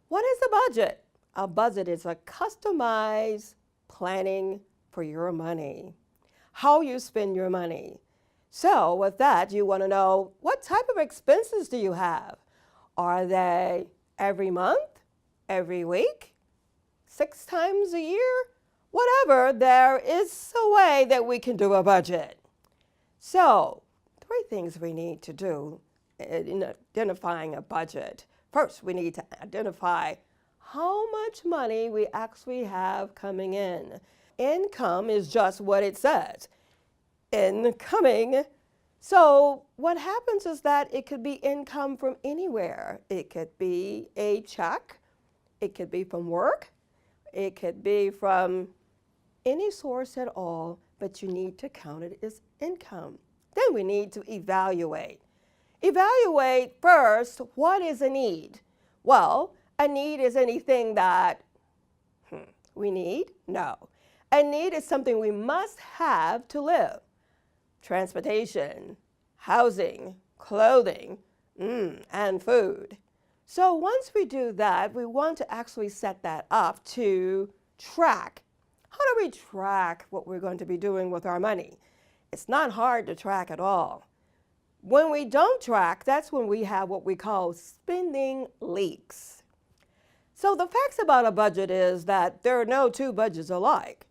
What is a budget? A budget is a customized planning for your money, how you spend your money. So, with that, you want to know what type of expenses do you have? Are they every month, every week, 6 times a year? Whatever, there is a way that we can do a budget. So, 3 things we need to do in identifying a budget. First, we need to identify how much money we actually have coming in. Income is just what it says, incoming. So what happens is that it could be income from anywhere. It could be a check, it could be from work, it could be from any source at all, but you need to count it as income. Then we need to evaluate. Evaluate first, what is a need? Well, a need is anything that we need? No. A need is something we must have to live. Transportation, housing, clothing, and food. So once we do that, we want to actually set that up to track. How do we track what we're going to be doing with our money? It's not hard to track at all. When we don't track, that's when we have what we call spending leaks. So the facts about a budget is that there are no two budgets alike.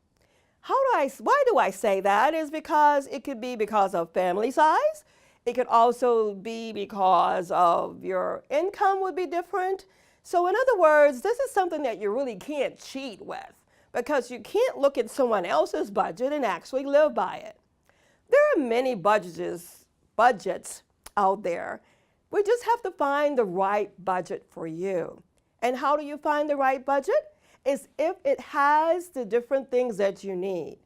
Why do I say that? Is because it could be because of family size. It could also be because of your income would be different. So in other words, this is something that you really can't cheat with because you can't look at someone else's budget and actually live by it. There are many budgets out there. We just have to find the right budget for you. And how do you find the right budget? Is if it has the different things that you need.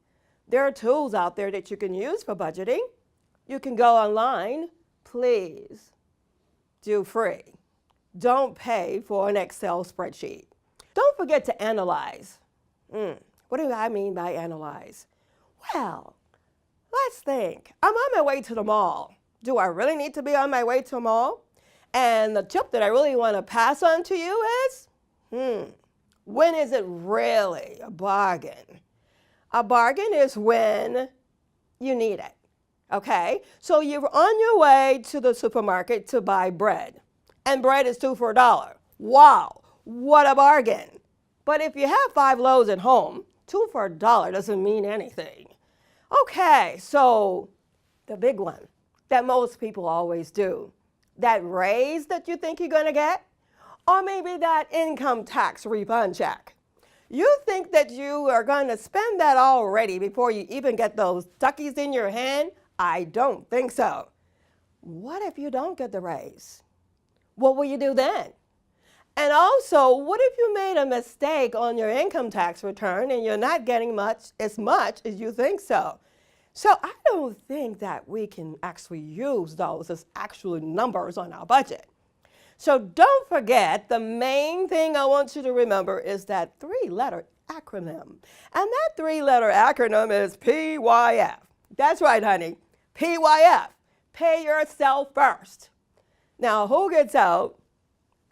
There are tools out there that you can use for budgeting. You can go online. Please do free. Don't pay for an Excel spreadsheet. Don't forget to analyze. What do I mean by analyze? Well, let's think. I'm on my way to the mall. Do I really need to be on my way to the mall? And the tip that I really want to pass on to you is, when is it really a bargain? A bargain is when you need it, okay? So you're on your way to the supermarket to buy bread, and bread is 2 for $1. Wow, what a bargain. But if you have 5 loaves at home, 2 for $1 doesn't mean anything. Okay, so the big one that most people always do, that raise that you think you're gonna get, or maybe that income tax refund check. You think that you are going to spend that already before you even get those duckies in your hand? I don't think so. What if you don't get the raise? What will you do then? And also, what if you made a mistake on your income tax return and you're not getting as much as you think so? So I don't think that we can actually use those as actual numbers on our budget. So don't forget, the main thing I want you to remember is that 3-letter acronym. And that 3-letter acronym is PYF. That's right, honey. PYF. Pay yourself first. Now, who gets out,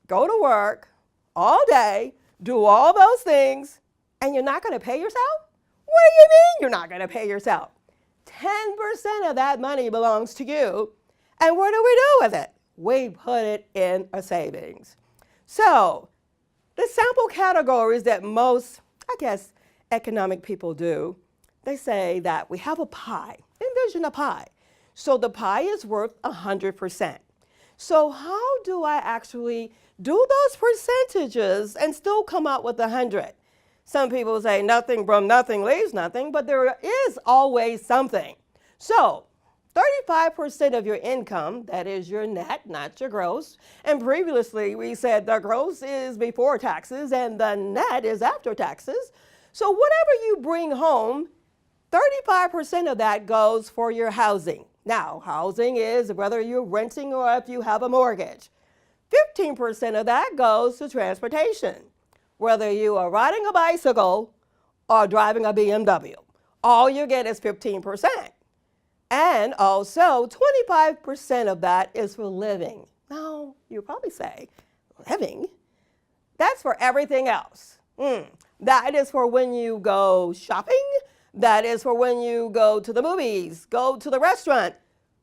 go to work all day, do all those things, and you're not going to pay yourself? What do you mean you're not going to pay yourself? 10% of that money belongs to you. And what do we do with it? We put it in a savings. So the sample categories that most, economic people do, they say that we have a pie. Envision a pie. So the pie is worth 100%. So how do I actually do those percentages and still come out with 100? Some people say nothing from nothing leaves nothing, but there is always something. So 35% of your income, that is your net, not your gross. And previously we said the gross is before taxes and the net is after taxes. So whatever you bring home, 35% of that goes for your housing. Now, housing is whether you're renting or if you have a mortgage. 15% of that goes to transportation, whether you are riding a bicycle or driving a BMW. All you get is 15%. And also 25% of that is for living. Now, you probably say, living? That's for everything else. That is for when you go shopping. That is for when you go to the movies, go to the restaurant.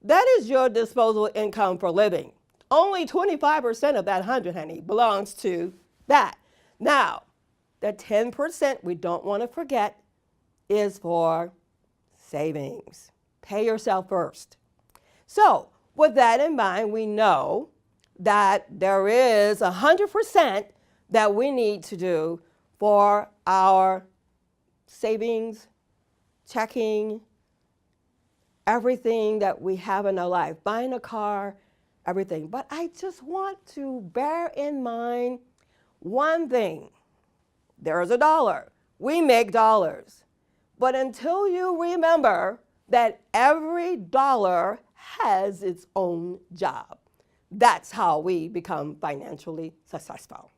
That is your disposable income for living. Only 25% of that 100, honey, belongs to that. Now, the 10% we don't want to forget is for savings. Pay yourself first. So, with that in mind, we know that there is 100% that we need to do for our savings, checking, everything that we have in our life, buying a car, everything. But I just want to bear in mind one thing. There's a dollar. We make dollars. But until you remember that every dollar has its own job, that's how we become financially successful.